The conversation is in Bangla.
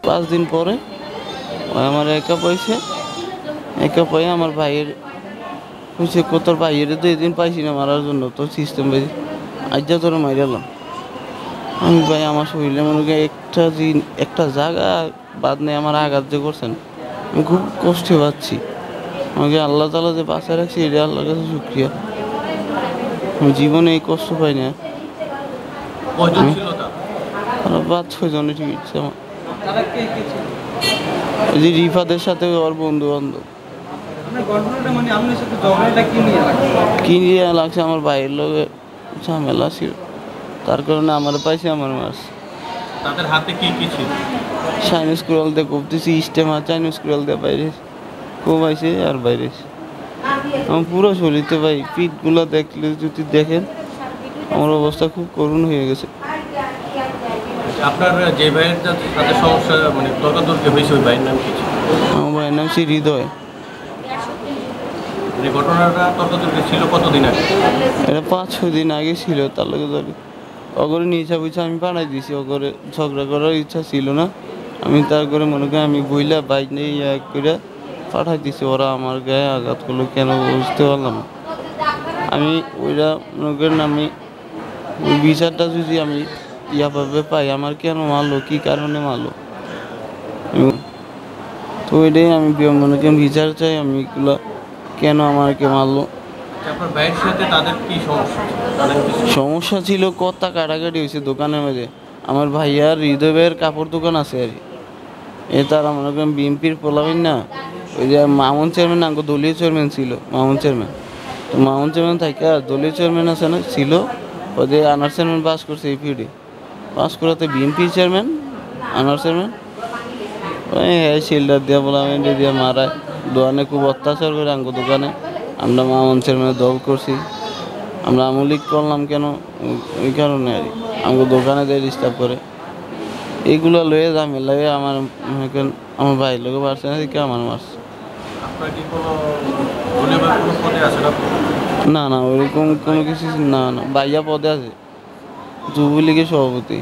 পাঁচ দিন পরে আমার একা পাই আমার ভাইয়ের খুঁজে তোর ভাইয়ের 2 দিন পাইছি না মারার জন্য তোর সিস্টেম বেশি আজ যা তোরা মাইরালাম আমি ভাই আমার শরীরে মনে করি একটা জায়গা বাদ নেই আমার আঘাত যে করছেন আমি খুব কষ্ট পাচ্ছি আমাকে আল্লাহ তাআলা যে বাঁচায় রাখছি এটা আল্লাহর কাছে শুকরিয়া আমি জীবনে এই কষ্ট পাই না। 5-6 জনের ঠিক আছে আমার যে রিফাদের সাথে ওর বন্ধু বান্ধব কি নিয়ে লাগছে আমার ভাইয়ের লোকের ঝামেলা ছিল তার কারণে আমার পাইছে আমার মাছ তাদের হাতে কি ছিল চাইনিজ কুড়াল দিয়ে করতেছি স্টেমার চাইনিজ কুড়াল দিয়ে বাইরে কমাইছে আর বাইরে আমার পুরো শরীরতে ভাই পিঠগুলো দেখলে যদি দেখেন আমার অবস্থা খুব করুণ হয়ে গেছে। আপনার যে ভাইয়ের সাথে সমস্যা মানে তর্কাতর্কি হয়েছে ওই ভাইয়ের নাম কি ছিল? আমার ভাইয়ের নাম শ্রী হৃদয়। এই ঘটনাটা তর্কাতর্কি ছিল কতদিন আগে? এটা 5-6 দিন আগে ছিল তার লগে ধরে অগরে নিচা বুঝা আমি পাঠাই দিয়েছি অগরে ঝগড়া করার ইচ্ছা ছিল না আমি তার করে মনে করি আমি বইলা বাইক নিয়ে এক করে পাঠাই দিছি ওরা আমার গায়ে আঘাত করলো কেন বুঝতে পারলাম আমি ওইটা মনে করেন আমি বিচারটা যদি আমি ইয়াভাবে পাই আমার কেন মারলো কী কারণে মারলো তো ওইটাই আমি মনে করেন বিচার চাই আমি এগুলো কেন আমাকে মারলো। আপনার ভাইয়ের সাথে তাদের কি সমস্যা ছিল কথা কাটাকাটি হয়েছে দোকানের মধ্যে আমার ভাইয়ার হৃদয় ভাইয়ের কাপড় দোকান আছে আর তারা মনে করেন বিএমপির পোলাবেন না ওই যে মামুন চেয়ারম্যান আঙ্গ দলীয় চেয়ারম্যান ছিল মামুন চেয়ারম্যান তো মামুন চেয়ারম্যান থাকে আর দলীয় চেয়ারম্যান আছে না ছিল ওদের আনার চেয়ারম্যান পাস করছে এই পিডি পাস করাতে বিএমপির চেয়ারম্যান আনার চেয়ারম্যান ওই শিল্ডার দিয়ে বললাম দিয়ে মারায় দোকানে খুব অত্যাচার করে আঙ্গ দোকানে আমরা মামুন চেয়ারম্যানের দল করছি আমরা আমলিক করলাম কেন ওই কারণে আর আমাকে দোকানে দেয় ডিস্টার্ব করে এইগুলো লয়ে ঝামেলা আমার আমার ভাই লোকে পারছে না দেখে আমার মারছে। না ওইরকম কোনো কিছু না ভাইয়া পদে আছে যুবলীগের সভাপতি।